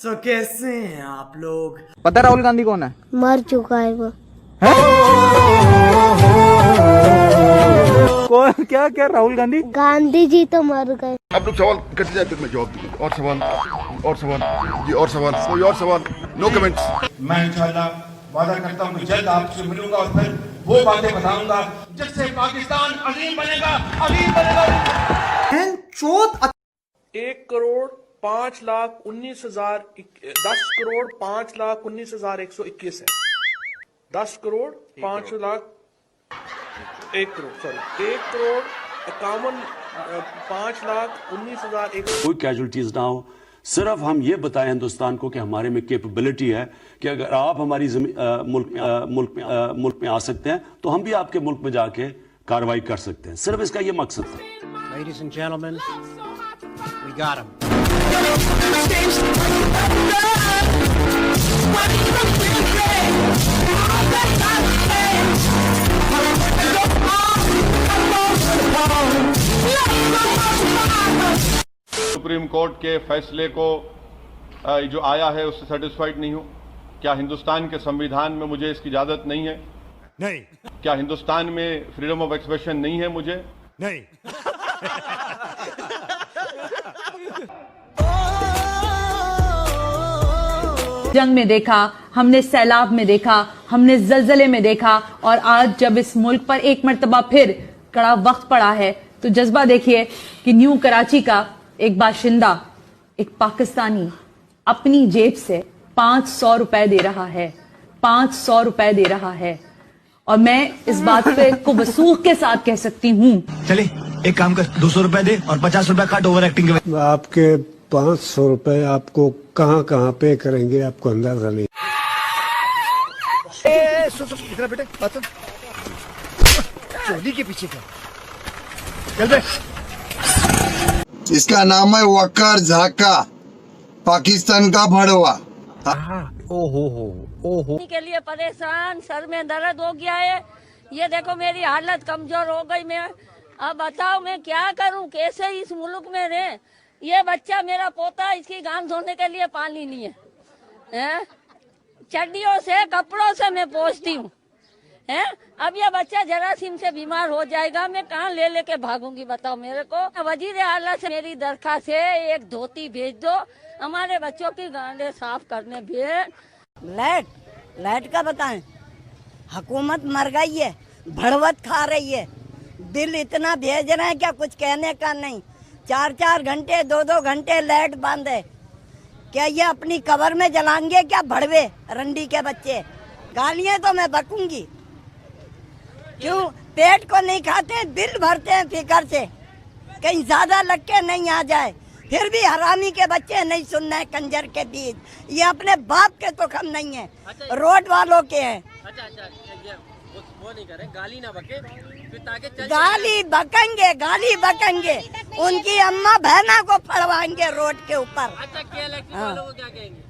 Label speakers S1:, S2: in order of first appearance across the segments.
S1: तो कैसे हैं आप लोग?
S2: पता राहुल गांधी कौन है?
S3: मर चुका है वो।
S2: कौन? क्या क्या राहुल गांधी?
S3: गांधी जी तो मर गए।
S4: आप लोग सवाल कट जाए फिर मैं जवाब दूंगा। और सवाल जी, और सवाल, कोई और सवाल? No comments.
S5: मैं इंशाल्लाह वादा करता हूँ कि जल्द आपसे मिलूंगा और फिर वो बातें बताऊंगा जिससे पाकिस्तान अजीम बनेगा, अजीम बनेगा।
S6: 10,5,19,121 है। 1,05,19,1
S7: कोई कैजुअलिटीज ना हो। सिर्फ हम ये बताएं हिंदुस्तान को कि हमारे में कैपेबिलिटी है कि अगर आप हमारी मुल्क में आ सकते हैं तो हम भी आपके मुल्क में जाके कार्रवाई कर सकते हैं। सिर्फ इसका ये मकसद था।
S8: Ladies and gentlemen, we got him.
S4: Supreme court के फैसले को जो आया है उससे सेटिस्फाइड नहीं हूं। क्या हिंदुस्तान के संविधान में मुझे इसकी इजाजत नहीं है?
S5: नहीं,
S4: क्या हिंदुस्तान में फ्रीडम ऑफ एक्सप्रेशन नहीं है मुझे?
S5: नहीं।
S9: जंग में देखा, हमने सैलाब में देखा, हमने जलजले में देखा, और आज जब इस मुल्क पर एक मर्तबा फिर कड़ा वक्त पड़ा है तो जज्बा देखिए कि न्यू कराची का एक बाशिंदा, एक पाकिस्तानी अपनी जेब से 500 रुपए दे रहा है। 500 रुपए दे रहा है। और मैं इस बात पे को वसूख के साथ कह सकती हूँ।
S8: चले एक काम कर, 200 रुपए दे और 50 रुपए काट ओवर एक्टिंग के।
S10: आपके 500 रुपए आपको कहाँ कहाँ पे करेंगे आपको अंदाजा नहीं।
S8: इतना बेटे बात चोली के पीछे क्या? चल बे।
S11: इसका नाम है वकर झाका, पाकिस्तान का भड़वा।
S3: ओहो
S12: के लिए परेशान, सर में दर्द हो गया है। ये देखो मेरी हालत कमजोर हो गई। मैं अब बताओ मैं क्या करूं, कैसे इस मुल्क में रहे। ये बच्चा मेरा पोता, इसकी गांव धोने के लिए पानी नहीं है, चड्डियों से कपड़ों से मैं पोंछती हूँ। अब ये बच्चा जरासीम से बीमार हो जाएगा, मैं कहाँ ले लेके भागूंगी बताओ मेरे को। वजीर आला से मेरी दरखास्त है, एक धोती भेज दो, हमारे बच्चों की गांडें साफ करने भेज। लाइट का बताएं, हुकूमत मर गई है, भड़वत खा रही है। बिल इतना भेज रहे हैं क्या कुछ कहने का नहीं। 4-4 घंटे 2-2 घंटे लाइट बंद है। क्या ये अपनी कब्र में जलाएंगे क्या भड़वे रंडी के बच्चे? गालियां तो मैं बकूंगी। क्यों पेट को नहीं खाते, दिल भरते हैं फिकर से, कहीं ज्यादा लग के नहीं आ जाए। फिर भी हरामी के बच्चे नहीं सुनना है, कंजर के बीज। ये अपने बाप के तो कम नहीं है, रोड वालों के हैं।
S1: वो नहीं करें, गाली ना बके, ताकि
S12: गाली बकेंगे, उनकी अम्मा बहना को पड़वाएंगे रोड के ऊपर।
S1: अच्छा, के इलेक्ट्रिक वालों को क्या कहेंगे?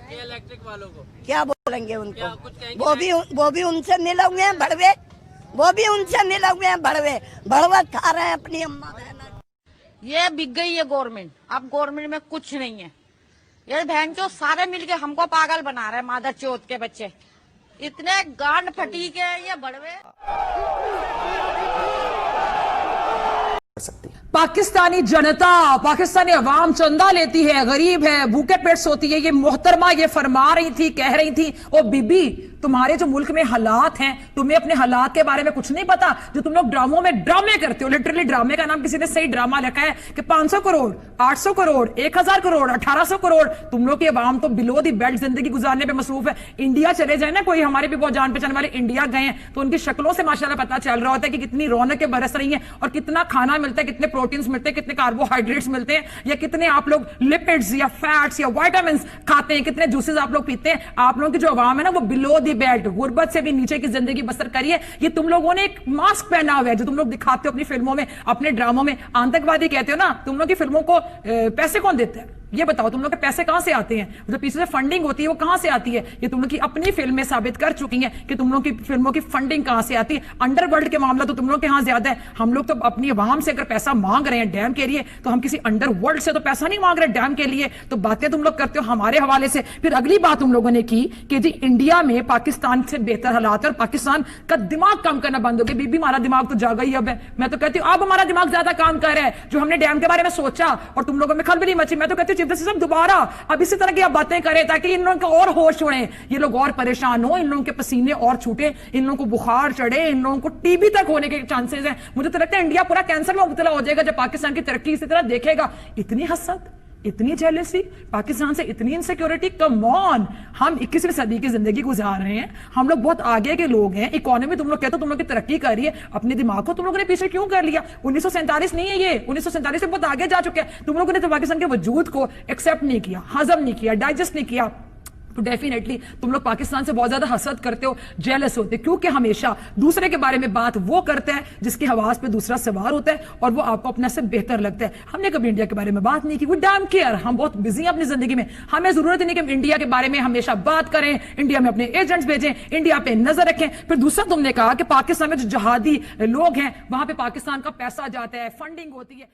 S1: के इलेक्ट्रिक वालों को
S12: क्या बोलेंगे उनको? वो भी उनसे मिले हुए हैं भड़वे, भड़वत खा रहे हैं अपनी अम्मा बहना।
S9: ये बिक गई है गवर्नमेंट, अब गवर्नमेंट में कुछ नहीं है। ये बहन चो सारे मिलके हमको पागल बना रहे हैं, मादर चौथ के बच्चे। इतने गांड फटी के ये बड़वे। पाकिस्तानी जनता, पाकिस्तानी अवाम चंदा लेती है, गरीब है, भूखे पेट सोती है। ये मोहतरमा ये फरमा रही थी, कह रही थी, ओ बीबी तुम्हारे जो मुल्क में हालात हैं, तुम्हें अपने हालात के बारे में कुछ नहीं पता। जो तुम लोग ड्रामों में ड्रामे करते हो, लिटरली ड्रामे का नाम किसी ने सही ड्रामा रखा है कि 500 करोड़, 800 करोड़, 1000 करोड़, 1800 करोड़। तुम लोग की अवाम तो बिलो दी बेल्ट जिंदगी गुजारने पे मसरूफ है। इंडिया चले जाए ना, कोई हमारे भी बहुत जान पहचान वाले इंडिया गए हैं तो उनकी शक्लों से माशाल्लाह पता चल रहा होता है कि कितनी रौनकें बरस रही हैं और कितना खाना मिलता है, कितने प्रोटीन्स मिलते हैं, कितने कार्बोहाइड्रेट्स मिलते हैं, या कितने आप लोग लिपिड्स या फैट्स या विटामिन खाते हैं, कितने जूसेस आप लोग पीते हैं। आप लोगों की जो अवाम है ना, वो बिलो दी बेल्ट, गुर्बत से भी नीचे की जिंदगी बसर करिए। ये तुम लोगों ने एक मास्क पहना हुआ है जो तुम लोग दिखाते हो अपनी फिल्मों में, अपने ड्रामों में। आतंकवादी कहते हो ना, तुम लोग की फिल्मों को पैसे कौन देते हैं? ये बताओ तुम लोग के पैसे कहां से आते हैं, जो पीछे से फंडिंग होती है वो कहां से आती है? ये तुम लोग की अपनी फिल्में साबित कर चुकी हैं कि तुम लोग की फिल्मों की फंडिंग कहां से आती है। अंडरवर्ल्ड के मामला तो तुम लोग के यहां ज्यादा है। हम लोग तो अपनी आवाम से अगर पैसा मांग रहे हैं डैम के लिए, तो हम किसी अंडरवर्ल्ड से तो पैसा नहीं मांग रहे डैम के लिए। तो बातें तुम लोग करते हो हमारे हवाले से। फिर अगली बात तुम लोगों ने की कि जी इंडिया में पाकिस्तान से बेहतर हालात है और पाकिस्तान का दिमाग काम करना बंद हो गया। बीबी हमारा दिमाग तो जागा ही अब है। मैं तो कहती हूं अब हमारा दिमाग ज्यादा काम कर रहा है। जो हमने डैम के बारे में सोचा और तुम लोगों में खलबली मची, मैं तो कहती हूं चीफ जस्टिस साहब दोबारा अब इसी तरह की आप बातें करें ताकि इन लोगों को और होश उड़े, ये लोग और परेशान हो, इन लोगों के पसीने और छूटे, इन लोगों को बुखार चढ़े, इन लोगों को टीबी तक होने के चांसेस हैं। मुझे तो लगता है इंडिया पूरा कैंसर में मुब्तला हो जाएगा जब पाकिस्तान की तरक्की इसी तरह देखेगा। इतनी हसद, इतनी जेलसी, पाकिस्तान से इतनी इनसिक्योरिटी, कम ऑन। हम 21वीं सदी की जिंदगी गुजार रहे हैं, हम लोग बहुत आगे के लोग हैं। इकोनॉमी तुम लोग कहते हो तुम लोग की तरक्की कर रही है, अपने दिमाग को तुम लोगों ने पीछे क्यों कर लिया? 1947 नहीं है ये, 1947 से बहुत आगे जा चुके हैं। तुम लोगों ने तो पाकिस्तान के वजूद को एक्सेप्ट नहीं किया, हजम नहीं किया, डाइजेस्ट नहीं किया। तो डेफिनेटली तुम लोग पाकिस्तान से बहुत ज्यादा हसद करते हो, जेलस होते, क्योंकि हमेशा दूसरे के बारे में बात वो करते हैं जिसकी हवास पे दूसरा सवार होता है और वो आपको अपने से बेहतर लगता है। हमने कभी इंडिया के बारे में बात नहीं की, वो डैम केयर, हम बहुत बिजी हैं अपनी जिंदगी में, हमें जरूरत नहीं कि हम इंडिया के बारे में हमेशा बात करें, इंडिया में अपने एजेंट्स भेजें, इंडिया पे नजर रखें। फिर दूसरा तुमने कहा कि पाकिस्तान में जो जहादी लोग हैं वहां पे पाकिस्तान का पैसा जाता है, फंडिंग होती है।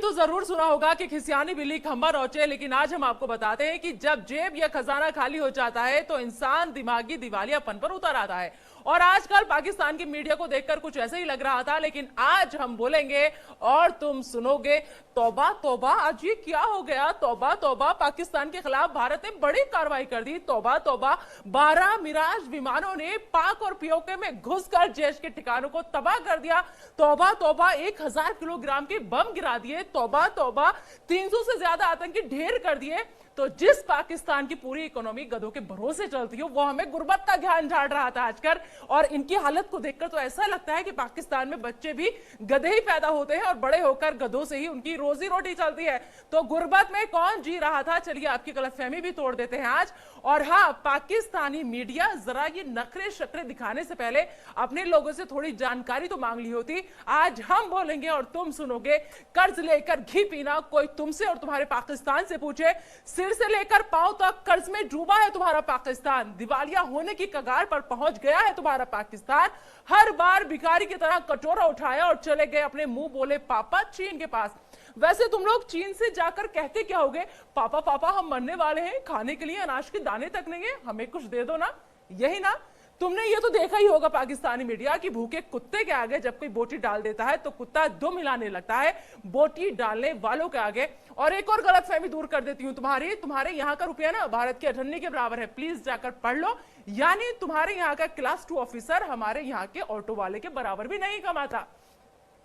S6: तो जरूर सुना होगा कि खिसियानी बिल्ली खंबा नोचे, लेकिन आज हम आपको बताते हैं कि जब जेब या खजाना खाली हो जाता है तो इंसान दिमागी दिवालियापन पर उतर आता है। और आजकल पाकिस्तान की मीडिया को देखकर कुछ ऐसे ही लग रहा था, लेकिन आज हम बोलेंगे और तुम सुनोगे, तौबा तौबा, आज ये क्या हो गया? तौबा तौबा, पाकिस्तान के खिलाफ भारत ने बड़ी कार्रवाई कर दी। तौबा तौबा, 12 मिराज विमानों ने पाक और पीओके में घुसकर जैश के ठिकानों को तबाह कर दिया। तौबा तौबा, 1000 किलोग्राम के बम गिरा दिए। तौबा तौबा, 300 से ज्यादा आतंकी ढेर कर दिए। तो जिस पाकिस्तान की पूरी इकोनॉमी गधों के भरोसे चलती हो, वो हमें गुर्बत का ज्ञान झाड़ रहा था आजकल। और इनकी हालत को देखकर तो ऐसा लगता है कि पाकिस्तान में बच्चे भी गधे ही पैदा होते हैं और बड़े होकर गधों से ही उनकी रोजी रोटी चलती है। तो गुर्बत में कौन जी रहा था, चलिए आपकी गलतफहमी भी तोड़ देते हैं आज। और हाँ, पाकिस्तानी मीडिया जरा ये नखरे शक्रे दिखाने से पहले अपने लोगों से थोड़ी जानकारी तो मांग ली होती। आज हम बोलेंगे और तुम सुनोगे, कर्ज लेकर घी पीना, कोई तुमसे और तुम्हारे पाकिस्तान से पूछे, सिर से लेकर पांव तक कर्ज में डूबा है तुम्हारा पाकिस्तान, दिवालिया होने की कगार पर पहुंच गया है तुम्हारा पाकिस्तान। हर बार भिखारी की तरह कटोरा उठाया और चले गए अपने मुंह बोले पापा चीन के पास। वैसे तुम लोग चीन से जाकर कहते क्या होगे? पापा पापा हम मरने वाले हैं, खाने के लिए अनाज के दाने तक नहीं है, हमें कुछ दे दो ना। यही ना? तुमने ये तो देखा ही होगा पाकिस्तानी मीडिया कि भूखे कुत्ते के आगे जब कोई बोटी डाल देता है तो कुत्ता दुम हिलाने लगता है बोटी डालने वालों के आगे। और एक और गलतफहमी दूर कर देती हूं, तुम्हारे यहाँ का रुपया ना भारत के 98 के बराबर है, प्लीज जाकर पढ़ लो। यानी तुम्हारे यहाँ का क्लास 2 ऑफिसर हमारे यहाँ के ऑटो वाले के बराबर भी नहीं कमाता।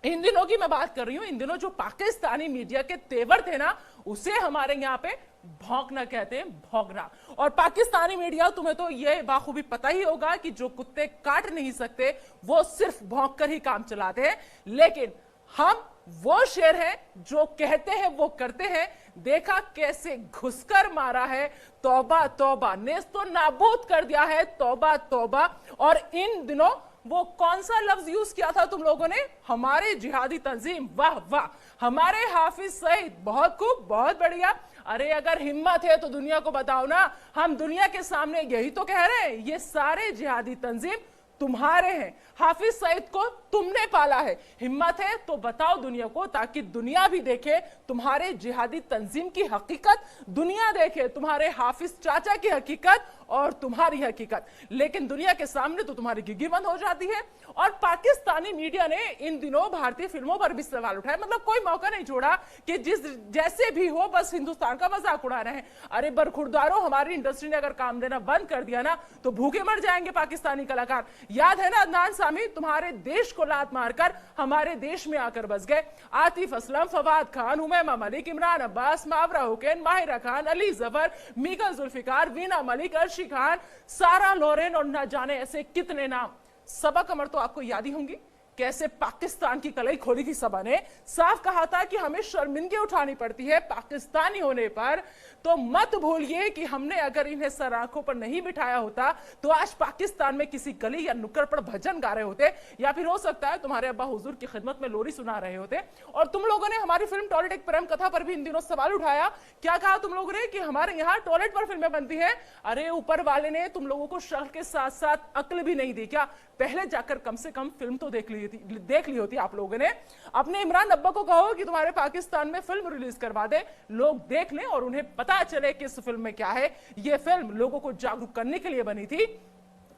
S6: इन दिनों की मैं बात कर रही हूं, इन दिनों जो पाकिस्तानी मीडिया के तेवर थे ना, उसे हमारे यहाँ पे भौंकना कहते हैं, भौंकना। और पाकिस्तानी मीडिया, तुम्हें तो यह बाखूबी पता ही होगा कि जो कुत्ते काट नहीं सकते वो सिर्फ भौंक कर ही काम चलाते हैं। लेकिन हम वो शेर हैं जो कहते हैं वो करते हैं। देखा कैसे घुसकर मारा है, तौबा तौबा, नेस्तो नाबूद कर दिया है, तौबा तौबा। और इन दिनों वो कौन सा लफ्ज यूज किया था तुम लोगों ने? हमारे जिहादी तंजीम, वाह वाह, हमारे हाफिज सईद, बहुत खूब, बहुत बढ़िया। अरे अगर हिम्मत है तो दुनिया को बताओ ना, हम दुनिया के सामने यही तो कह रहे हैं, ये सारे जिहादी तंजीम तुम्हारे हैं, हाफिज सईद को तुमने पाला है। हिम्मत है तो बताओ दुनिया को, ताकि दुनिया भी देखे तुम्हारे जिहादी तंजीम की हकीकत, दुनिया देखे तुम्हारे हाफिज चाचा की हकीकत और तुम्हारी हकीकत। लेकिन दुनिया के सामने तो तुम्हारी गिगी बंद हो जाती है। और पाकिस्तानी मीडिया ने इन दिनों भारतीय फिल्मों पर भी सवाल उठाए, मतलब कोई मौका नहीं छोड़ा कि जैसे भी हो बस हिंदुस्तान का मजाक उड़ा रहे हैं। अरे बरखुरदारों, हमारी इंडस्ट्री ने अगर काम देना बंद कर दिया ना तो भूखे मर जाएंगे पाकिस्तानी कलाकार। याद है ना अदनान सामी, तुम्हारे देश को लात मारकर हमारे देश में आकर बस गए। आतिफ असलम, फवाद खान, हुमैमा मलिक, इमरान अब्बास, मावरा हुसैन, माहिरा खान, अली जफर, मीका जुल्फिकार, वीना मलिक, अर्शी खान, सारा लोरेन और न जाने ऐसे कितने नाम। सबा कमर तो आपको याद ही होंगी। कैसे पाकिस्तान की कलई खोली थी सभा ने, साफ कहा था कि हमें शर्मिंदगी उठानी पड़ती है पाकिस्तानी होने पर। तो मत भूलिए कि हमने अगर इन्हें सर आंखों पर नहीं बिठाया होता तो आज पाकिस्तान में किसी गली या नुक्कड़ पर भजन गा रहे होते, या फिर हो सकता है तुम्हारे अब्बा हुजूर की खिदमत में लोरी सुना रहे होते। और तुम लोगों ने हमारी फिल्म टॉयलेट एक प्रेम कथा पर भी इन दिनों सवाल उठाया। क्या कहा तुम लोगों ने कि हमारे यहाँ टॉयलेट पर फिल्में बनती हैं। अरे ऊपर वाले ने तुम लोगों को शक्ल के साथ साथ अक्ल भी नहीं दी क्या? पहले जाकर कम से कम फिल्म तो देख ली होती आप लोगों ने। अपने इमरान अब्बा को कहो कि तुम्हारे पाकिस्तान में फिल्म रिलीज करवा दे, लोग देख लें और उन्हें पता चले कि इस फिल्म में क्या है। यह फिल्म लोगों को जागरूक करने के लिए बनी थी।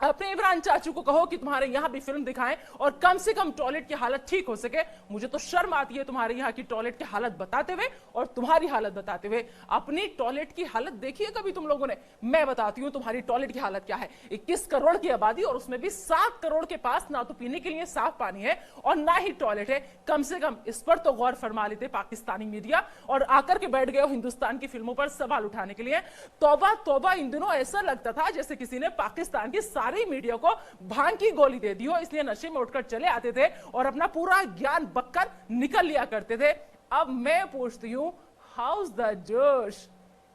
S6: अपने इमरान चाचू को कहो कि तुम्हारे यहाँ भी फिल्म दिखाएं और कम से कम टॉयलेट की हालत ठीक हो सके। मुझे तो शर्म आती है तुम्हारे यहाँ की टॉयलेट की हालत बताते हुए और तुम्हारी हालत बताते हुए। अपनी टॉयलेट की हालत देखी है कभी तुम लोगों ने? मैं बताती हूँ तुम्हारी टॉयलेट की हालत क्या है। 21 करोड़ की आबादी और उसमें भी 7 करोड़ के पास ना तो पीने के लिए साफ पानी है और ना ही टॉयलेट है। कम से कम इस पर तो गौर फरमा लेते पाकिस्तानी मीडिया, और आकर के बैठ गए हो हिंदुस्तान की फिल्मों पर सवाल उठाने के लिए। तौबा तौबा, इन दिनों ऐसा लगता था जैसे किसी ने पाकिस्तान की सारी मीडिया को भांग की गोली दे दी हो, इसलिए नशे में उठकर चले आते थे और अपना पूरा ज्ञान बककर निकल लिया करते थे। अब मैं पूछती हूं, हाउस द जोश?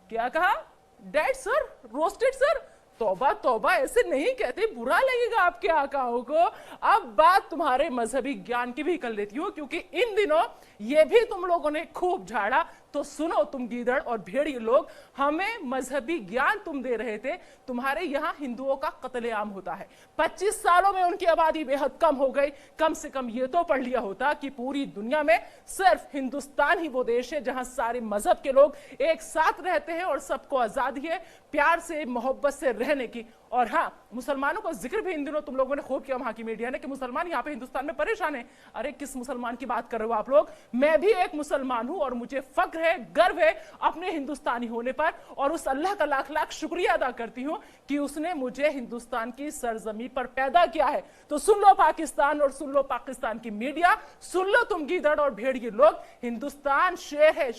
S6: क्या कहा? Dead sir? Roasted sir? तौबा तौबा, ऐसे नहीं कहते, बुरा लगेगा आपके आकाओं को। अब बात तुम्हारे मजहबी ज्ञान की भी कर लेती हूं, क्योंकि इन दिनों ये भी तुम लोगों ने खूब झाड़ा। तो सुनो तुम गीदड़ और भेड़िए लोग, हमें मजहबी ज्ञान तुम दे रहे थे। तुम्हारे यहाँ हिंदुओं का कत्लेआम होता है, 25 सालों में उनकी आबादी बेहद कम हो गई। कम से कम ये तो पढ़ लिया होता कि पूरी दुनिया में सिर्फ हिंदुस्तान ही वो देश है जहां सारे मजहब के लोग एक साथ रहते हैं और सबको आजादी है प्यार से मोहब्बत से रहने की। और हाँ, मुसलमानों का जिक्र भी इन दिनों तुम लोगों ने खूब किया वहां की मीडिया ने कि मुसलमान यहाँ पे हिंदुस्तान में परेशान है। अरे किस मुसलमान की बात कर रहे हो आप लोग? मैं भी एक मुसलमान हूं और मुझे फख्र है, गर्व है अपने हिंदुस्तानी होने पर, और उस अल्लाह का लाख लाख शुक्रिया अदा करती हूं कि उसने मुझे हिंदुस्तान की सरजमी पर पैदा किया है। तो सुन लो पाकिस्तान और सुन लो पाकिस्तान की मीडिया, सुन लो तुम गीदड़ और भेड़िए लोग, हिंदुस्तान शेर है,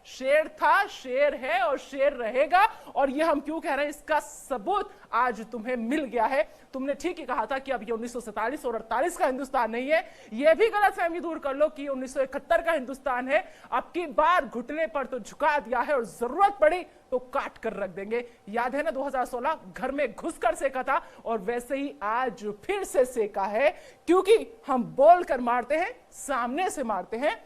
S6: शेर था, शेर है और शेर रहेगा। और ये हम क्यों कह रहे हैं, इसका सबूत आज तुम्हें मिल गया है। तुमने ठीक ही कहा था कि अब ये 1947 और 48 का हिंदुस्तान नहीं है। यह भी गलतफहमी दूर कर लो कि 1971 का हिंदुस्तान है। अब की बार घुटने पर तो झुका दिया है और जरूरत पड़ी तो काट कर रख देंगे। याद है ना 2016 घर में घुसकर सेका था, और वैसे ही आज फिर से सेका है, क्योंकि हम बोल कर मारते हैं, सामने से मारते हैं।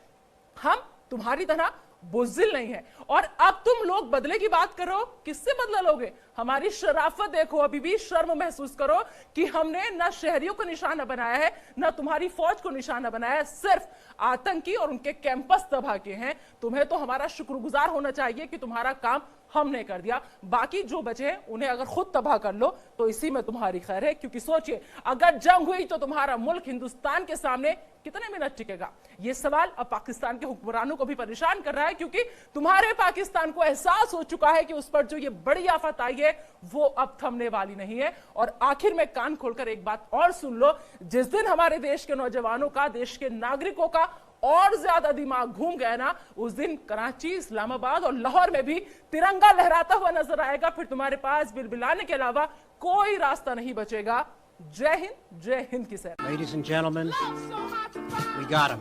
S6: हम तुम्हारी तरह बुज़दिल नहीं है। और अब तुम लोग बदले की बात करो, किससे बदला लोगे? हमारी शराफत देखो, अभी भी शर्म महसूस करो कि हमने ना शहरियों को निशाना बनाया है, ना तुम्हारी फौज को निशाना बनाया है, सिर्फ आतंकी और उनके कैंपस तबाह किए हैं। तुम्हें तो हमारा शुक्रगुजार होना चाहिए कि तुम्हारा काम हमने कर दिया। बाकी जो बचे हैं उन्हें अगर खुद तबाह कर लो तो इसी में तुम्हारी खैर है, क्योंकि सोचिए अगर जंग हुई तो तुम्हारा मुल्क हिंदुस्तान के सामने कितने मिनट टिकेगा? यह सवाल अब पाकिस्तान के हुक्मरानों को भी परेशान कर रहा है, क्योंकि तुम्हारे पाकिस्तान को एहसास हो चुका है कि उस पर जो ये बड़ी आफत आई है वो अब थमने वाली नहीं है। और आखिर में कान खोलकर एक बात और सुन लो, जिस दिन हमारे देश के नौजवानों का, देश के नागरिकों का और ज्यादा दिमाग घूम गया ना, उस दिन कराची, इस्लामाबाद और लाहौर में भी तिरंगा लहराता हुआ नजर आएगा। फिर तुम्हारे पास बिलबिलाने के अलावा कोई रास्ता नहीं बचेगा। जय हिंद की सैर।
S13: Ladies and gentlemen, we got him.